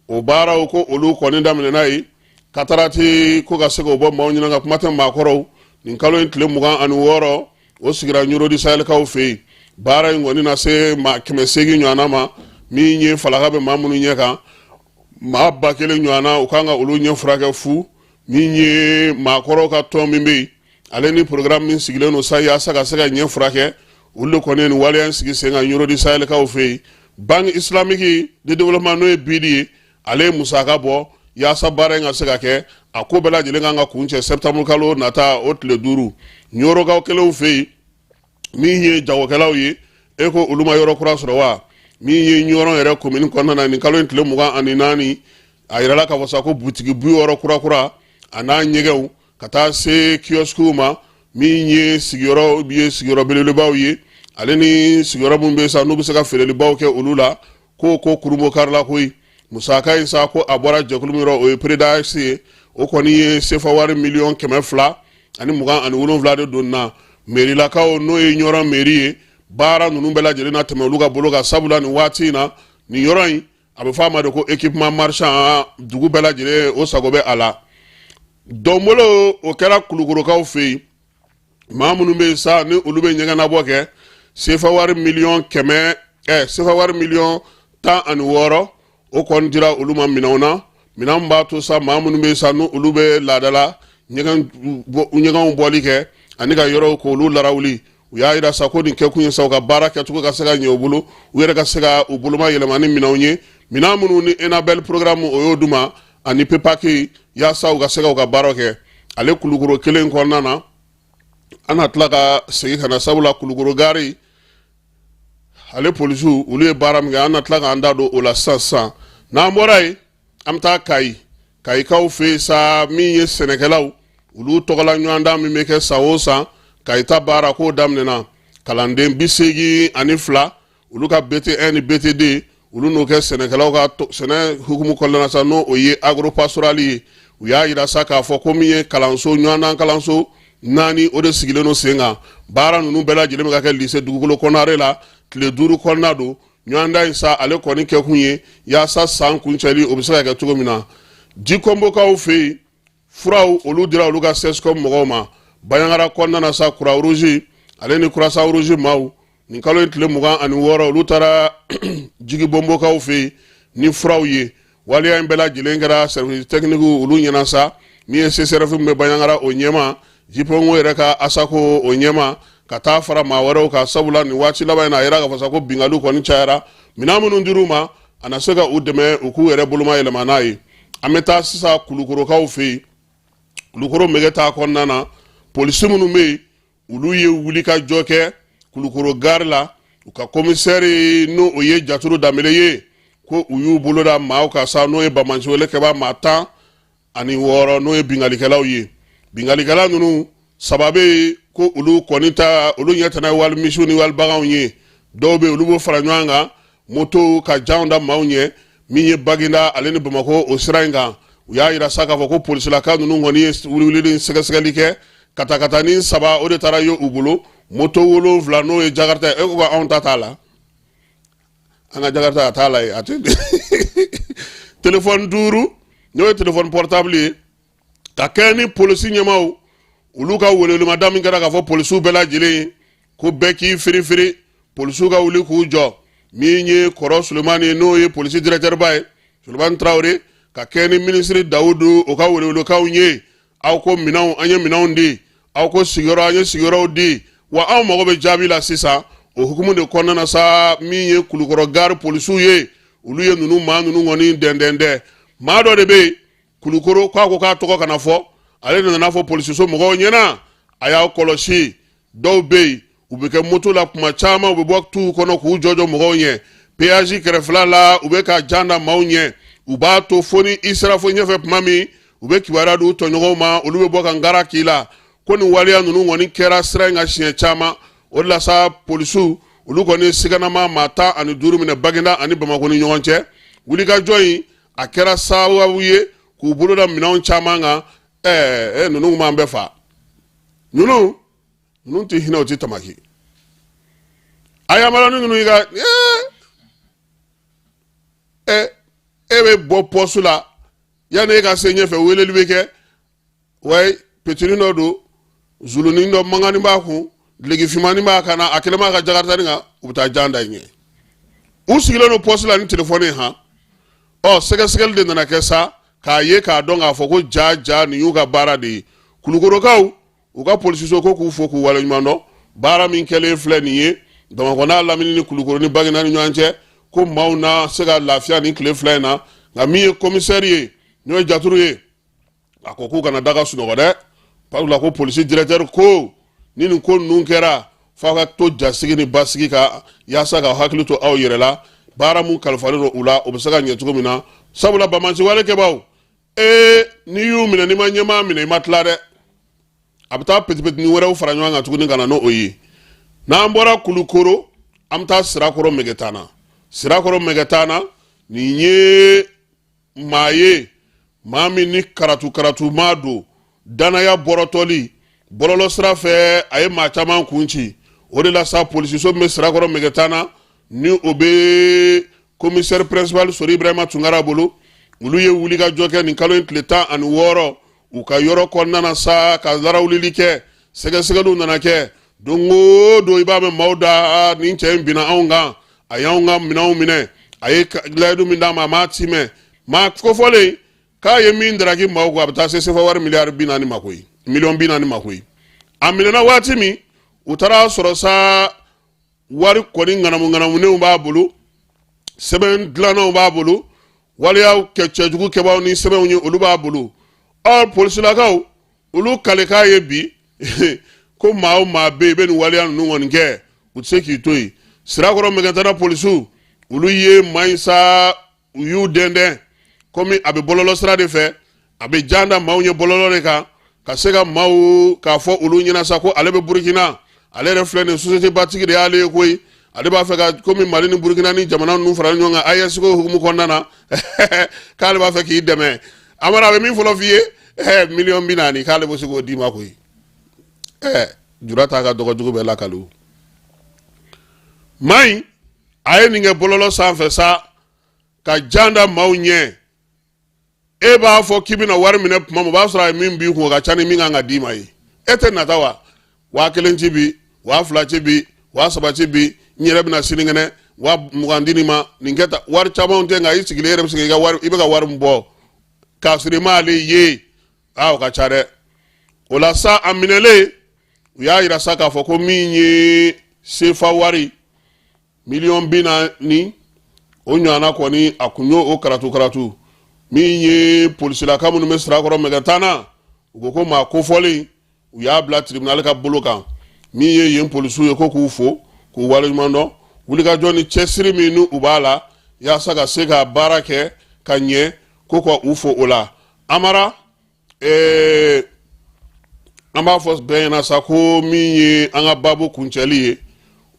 o baaraw ko olu kɔni daminɛna yen katarati ko ka se k'o bɔ maaw ɲɛna ka kuma tɛ maakɔrɔw nin kalo in tile 26 o sigira Ɲoro di Sahel kaw fɛ yen baara in kɔni na se maa 800 ɲɔgɔnna ma min ye falaka bɛ maa minnu ɲɛ kan maa 1000 ɲɔgɔnna u kan ka olu ɲɛ furakɛ fu min ye maakɔrɔw ka tɔn min bɛ yen ale ni programme min sigilen don sa yaasa ka se ka ɲɛ furakɛ olu de kɔni ni waleya in sigi sen kan Ɲoro di Sahel kaw fɛ yen Banque islamique de développement n'o ye BID ye ale ye musaka bɔ yaasa baara in ka se ka kɛ a ko bɛɛ lajɛlen kan ka kun cɛ septembre kalo nata o tile 5 Ɲorokaw kelenw fɛ yen min ye jagokɛlaw ye e ko olu ma yɔrɔ kura sɔrɔ wa min ye Ɲɔrɔn yɛrɛ commune kɔnɔna na nin kalo in tile 24 a yirala k'a fɔ sa ko butigi 60 kura a n'a ɲɛgɛnw ka taa se kiosque ma min ye sigiyɔrɔ belebelebaw ye ale ni sigiyɔrɔ mun bɛ sa n'u bɛ se ka feerelibaw kɛ olu la ko kurumbo karila koyi musaka in sa ko a bɔra jɛkulu min yɔrɔ o ye PREDAX ye o kɔni ye CFA wari miliyɔn 227 de donna mairilakaw n'o ye Ɲɔrɔn mairie ye baara ninnu bɛɛ lajɛlen na tɛmɛ olu ka bolo kan sabula nin waati in na nin yɔrɔ in a bɛ fɔ a ma de ko équipement marchand dugu bɛɛ lajɛlen o sago bɛ a la dɔnbolo o kɛra Kulukorokaw fɛ yen maa minnu bɛ yen sa ni olu bɛ ɲɛgɛnnabɔ kɛ CFA wari miliyɔn 16 o kɔni dira olu ma minɛnw na minɛn b'a to sa maa minnu bɛ yen sa ni olu bɛ laadala ɲɛgɛnw bɔli kɛ ani ka yɔrɔw k'olu larawuli u y'a jira sa ko nin kɛkun ye sa u ka baara kɛcogo ka se ka ɲɛ u bolo u yɛrɛ ka se ka u boloma yɛlɛma ni minɛnw ye minɛn minnu ni ENABEL programme o y'o d'u ma ani PEPAC yaasa u ka se ka u ka baara kɛ ale Kulukoro kelen kɔnɔna na an na tila ka segin ka na sabula Kulukoro gari ale polisiw olu ye baara min kɛ an na tila k'an da don o la sisan n'an bɔra yen an bɛ taa Kayikaw fɛ yen sa min ye sɛnɛkɛlaw olu tɔgɔla ɲɔgɔn dan min bɛ kɛ san o san Kayita baara k'o daminɛna kalanden 82 olu ka BT1 ni BT2 olu n'o kɛ sɛnɛkɛlaw ka sɛnɛ hukumu kɔnɔna na sa n'o o ye agropastoral ye u y'a jira sa k'a fɔ ko min ye kalanso ɲɔgɔndan kalanso naani o de sigilen no senga baara nunu bɛɛ lajɛlen bɛ ka kɛ lycée dugukolo kɔnɔnare la tile 5 kɔnɔna don ɲɔgɔndan in sa ale kɔni kɛ kun ye yaasa san kuncɛli o bɛ se ka kɛ cogo min na ji kɔnbokaw fɛ yen furaw olu dira olu ka CSCOM mɔgɔw ma Baɲangara kɔnɔna na sa Croix Rouge ale ni Croissant Rouge maaw nin kalo in tile 26 olu taara jigi bɔnbokaw fɛ yen ni furaw ye waliya in bɛɛ lajɛlen kɛra service technique olu ɲɛna sa min ye CCRF min bɛ Baɲangara o ɲɛma jipongo yɛrɛ ka asako o ɲɛma ka taa fara maa wɛrɛw ka sabula ni waati laban in na a yɛrɛ ka fɔ sa ko bingali kɔni cayara minɛn minnu dir'u ma a na se ka u dɛmɛ u k'u yɛrɛ boloma yɛlɛma n'a ye an bɛ taa sisan Kulukorokaw fɛ yen Kulukoro mɛgɛ t'a kɔnɔna na polisi minnu bɛ yen olu ye wuli ka jɔ kɛ Kulukoro gare la u ka commissaire n'o o ye Jaturu Danbele ye ko u y'u bolo da maaw ka sa n'o ye Bamansiwele kɛba maa 16 n'o ye bingalikɛlaw ye bingalikɛla ninnu sababu ko olu kɔni ta olu ɲɛ tɛna wali misiw ni wali baganw ye dɔw bɛ olu b'o fara ɲɔgɔn kan moto ka janw da maaw ɲɛ min ye Baginda ale ni Bamako o sira in kan u y'a yira sa k'a fɔ ko polisilaka ninnu kɔni ye wuli sɛgɛsɛgɛli kɛ katakatani 3 o de taara ye u bolo moto 7 n'o ye Jakarta e ko anw ta t'a la an ka Jakarta a t'a la ye a tɛ téléphone 5 n'o ye téléphone portable ye ka kɛ ni polisi ɲɛmaw olu ka welelumada min kɛra k'a fɔ polisiw bɛɛ lajɛlen ko bɛɛ k'i firifiri polisiw ka wuli k'u jɔ min ye Kɔrɔ Sulemani ye n'o ye polisi directeur ba ye Sulemani Traoré ka kɛ ni ministre Dawudu o ka welewelekanw ye aw ko minɛnw an ye minɛnw di aw ko sigiyɔrɔ an ye sigiyɔrɔw di wa aw mago bɛ jaabi la sisan o hukumu de kɔnɔna na sa min ye Kulukɔrɔ gare polisiw ye olu ye ninnu maa ninnu kɔni dɛndɛndɛ maa dɔ de bɛ yen Kulukoro k'a ko k'a tɔgɔ kana fɔ ale nana fɔ polisiso mɔgɔw ɲɛna a y'aw kɔlɔsi dɔw bɛ yen u bɛ kɛ moto la kuma caman u bɛ bɔ tuw kɔnɔ k'u jɔjɔ mɔgɔw ɲɛ péage kɛrɛfɛla la u bɛ ka jan da maaw ɲɛ u b'a to fo ni i sera fo ɲɛfɛ tuma min u bɛ kibaruya di u tɔɲɔgɔnw ma olu bɛ bɔ ka ngara k'i la ko nin waleya ninnu kɔni kɛra sira in ka siɲɛ caman o de la sa polisiw olu kɔni siganama maa 15 minɛ Baginda ani Bamako ni ɲɔgɔn cɛ wulikajɔ in a kɛra sababu ye k'u bolo da minɛnw caman kan ninnu m'an bɛɛ fa ninnu tɛ hinɛ u tɛ tamaki a yamaruya ni ninnu yi ka e bɛ bɔ pɔsu la yanni e ka se ɲɛfɛ weleli bɛ kɛ wayi petini dɔ don zulunin dɔ mangani b'a kun dulokifinmani b'a kan na a kɛlen b'a ka Jakarta kan u bɛ taa jan da ɲɛ u sigilen don pɔsu la ni telefɔni han sɛgɛsɛgɛli de nana kɛ sa k'a ye k'a dɔn k'a fɔ ko ja nin y'u ka baara de ye Kulukorokaw u ka polisiso ko k'u fo k'u waleɲuman dɔn baara min kɛlen filɛ nin ye Bamakɔ n'a lamini ni Kulukoro ni Baginda ni ɲɔgɔn cɛ ko maaw na se ka lafiya ni tile fila in na nka min ye commissaire ye n'o ye Jaturu ye a ko k'u kana daga sunɔgɔ dɛ sabula ko polisi directeur ko ni nin ko ninnu kɛra f'aw ka to jasigi ni basigi ka yaasa ka hakili to aw yɛrɛ la baara mun kalifalen don u la o bɛ se ka ɲɛ cogo min na sabula Bamansiwale kɛbaw n'i y'u minɛ n'i ma ɲɛmaa minɛ i ma tila dɛ a bɛ taa petipetini wɛrɛw fara ɲɔgɔn kan tuguni ka na n'o ye n'an bɔra Kulukoro an bɛ taa Sirakɔrɔ Mɛgɛtana nin ye maa ye maa min ni karatu maa don danaya bɔrɔtɔli bɔlɔlɔ sira fɛ a ye maa caman kun ci o de la sa polisiso min bɛ Sirakɔrɔ Mɛgɛtana ni o bɛ commissaire principal Sori Ibrahima Tunkara bolo olu ye wuli ka jɔ kɛ nin kalo in tile 16 u ka yɔrɔ kɔnɔna na sa ka larawulili kɛ sɛgɛsɛgɛliw nana kɛ don o don i b'a mɛn maaw da nin cɛ in binna anw kan a y'anw ka minɛnw minɛ a ye layidu min d'a ma a m'a ci mɛn maa kofɔlen k'a ye min daraki maaw kan a bɛ taa se sefa wari miliyari 40 ma koyi miliyɔn 40 ma koyi a minɛna waati min u taara sɔrɔ sa wari kɔni ŋanamunenw b'a bolo sɛbɛn dilannanw b'a bolo waleyaw cɛjugu kɛbaaw ni sɛbɛnw ye olu b'a bolo polisilakaw olu kale k'a ye bi ko maa o maa bɛ yen i bɛ nin waleya ninnu kɔni kɛ u tɛ se k'i to yen Sirakɔrɔ Mɛgɛtana polisiw olu ye maa in sa u y'u dɛndɛn komi a bɛ bɔlɔlɔ sira de fɛ a bɛ jan da maaw ɲɛ bɔlɔlɔ de kan ka se ka maaw k'a fɔ olu ɲɛna sa ko ale bɛ Burukina ale yɛrɛ filɛ nin société batigi de y'ale ye koyi ale b'a fɛ ka komi Mali ni Burukina ni jamana ninnu faralen ɲɔgɔn kan AES ko hukumu kɔnɔna na k'ale b'a fɛ k'i dɛmɛ Amara a bɛ min fɔlɔ f'i ye miliyɔn 40 k'ale bɛ se k'o d'i ma koyi jurata ka dogo jugu bɛ lakalu mai aye ninge bololo sanfɛ sa ka janda maaw ɲɛ e b'a fɔ k'i bɛna wari minɛ tuma min o b'a sɔrɔ a ye min b'i kun o ka ca ni min kan ka d'i ma ye e tɛ nata wa 1000 ci bi 2000 ci bi 3000 ci bi n yɛrɛ bɛna sinikɛnɛ 20 di nin ma nin kɛ tan wari camanw tɛ nka i sigilen yɛrɛ bɛ se k'i ka wari i bɛ ka wari min bɔ k'a sɔrɔ i m'ale ye o ka ca dɛ o la sa a minɛlen u y'a yira sa k'a fɔ ko min ye sefa wari $40,000 o ɲɔgɔnna kɔni a kun y'o karatu min ye polisilaka minnu bɛ sirakɔrɔ mɛgɛntana u ko ko maa kofɔlen u y'a bila tribunal ka bolo kan min ye yen polisiw ye ko k'u fo k'u waleɲuman dɔn wulikajɔ ni cɛsiri min n'u b'a la yaasa ka se ka baara kɛ ka ɲɛ ko ka u fo o la amara an b'a fɔ bɛɛ ɲɛna sa ko min ye an ka babu kuncɛli ye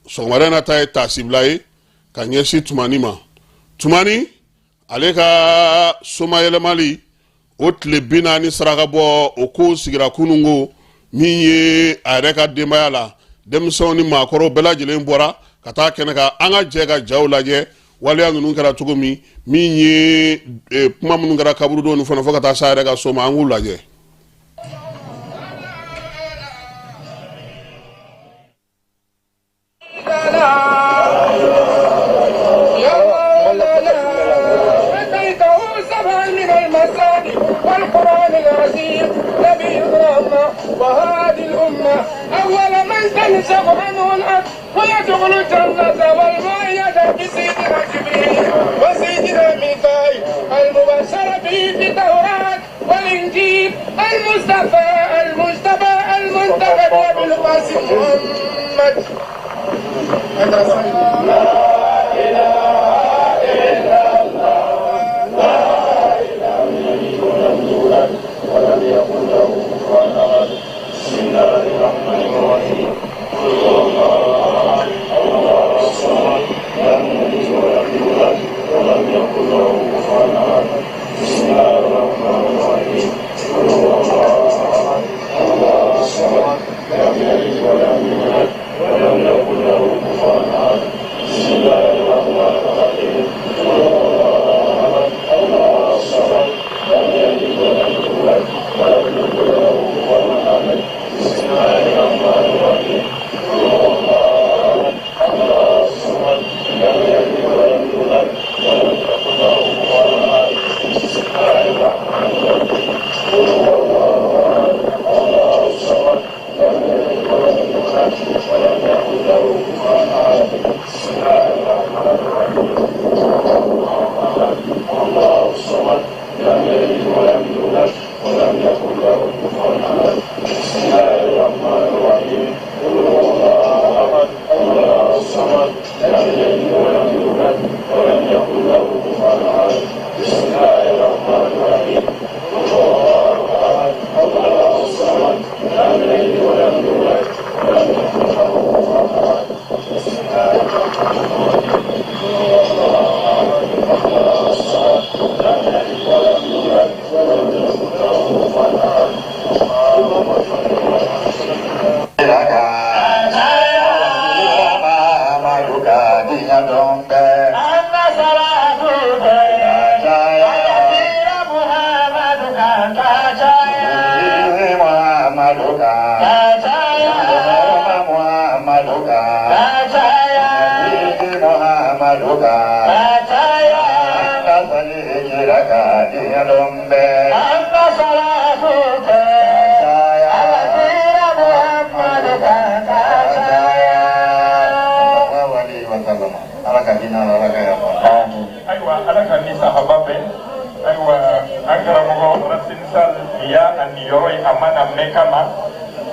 sɔgɔmada in na ta ye tasibila ye ka ɲɛsin Tumani ma Tumani ale ka somayɛlɛmali o tile 40 saraka bɔ o ko sigira kunungo min ye a yɛrɛ ka denbaya la denmisɛnw ni maakɔrɔw bɛɛ lajɛlen bɔra ka taa kɛnɛ kan an ka jɛ ka jaw lajɛ waleya ninnu kɛra cogo min ye kuma minnu kɛra kaburudon ni fana fo ka taa sa yɛrɛ ka so ma an k'u lajɛ وهذه الأمة أول من تنشق عنه الأرض ويدخل الجنة والمائدة بسيدنا جبريل وسيدنا ميكائيل المبشر به في التوراة والإنجيل المصطفى المنتخب بالقاسم محمد لا إله إلا الله لا إله إلا الله ولم يكن له كفوا أحد بسم الله الرحمن الرحيم قل هو الله الله الصمد لم يلد ولم يولد ولم يكن له كفوا أحد بسم الله الرحمن الرحيم قل هو الله الله الصمد لم يلد ولم يولد ولم يكن له كفوا أحد بسم الله الرحمن الرحيم قل هو الله الله الصمد لم يلد ولم يولد ولم يكن له كفوا أحد بسم الله الرحمن الرحيم قل هو الله الله الصمد لم يلد ولم يولد ولم يكن له كفوا أحد بسم الله الرحمن الرحيم قل هو الله الله الصمد لم يلد ولم يولد ولم يكن له كفوا أحد بسم الله الرحمن الرحيم الله الصمد لم يلد ولم يولد ولم يكن له كفوا أحد بسم الله الرحمن الرحيم قل هو الله الله الصمد لم يلد ولم يولد ولم يكن له كفوا أحد بسم الله الرحمن الرحيم قل هو الله الله الصمد لم يلد ولم يولد ولم يكن له كفوا أحد بسم الله الرحمن الرحيم قل هو الله الله الصمد لم يلد ولم يولد ولم يكن له كفوا أحد اللهم صل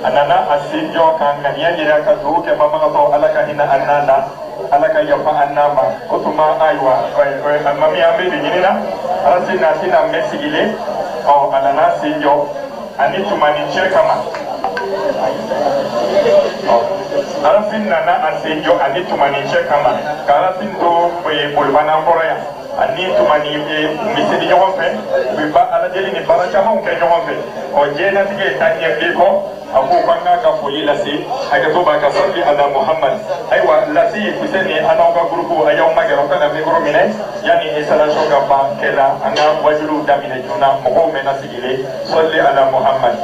anana asinjo kan yanyira ka duke mama ko alaka hina annana alaka yafa annama kutuma aywa amami ambe dinina arasina sina mesigile o anana sinjo anitumani chekama arasina na asinjo anitumani chekama karasin do bulbana koraya ani tumani misiri ɲɔgɔn fɛ u bɛ ba ala deli ni baara camanw kɛ ɲɔgɔn fɛ ɔ diɲɛnatigɛ ye taa ɲɛfili kɔ a ko k'an ka ka foli lase hakɛto b'a ka sɔli ala muhammad ayiwa lasi fuseni an n'aw ka gurupu a y'aw magɛrɛ aw kana mikoro minɛ yanni installation ka ban kɛla an ka wajuliw daminɛ joona mɔgɔw mɛnna sigilen sɔli ala muhammad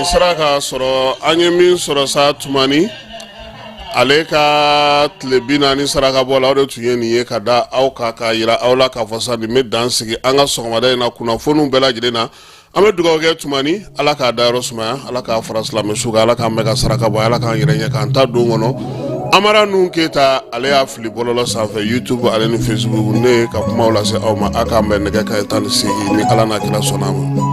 Saraka soro anye min soro sa tumani ale ka tlebina ni saraka bola o de tunye ni ye kada aw ka yira aw la ka fasa ni me dansigi anga sogomada ina kuna fonu bela jidena ame dugaw ke tumani ala ka da rosma ala ka farasla me suga ala ka mega saraka bo ala ka yira nya kan ta do ngono amara nun keta ale ya fili bololo sanfɛ YouTube ale ni Facebook ne ka kuma wala se aw ma aka mbe ne ka tan si ni ala na kila sonama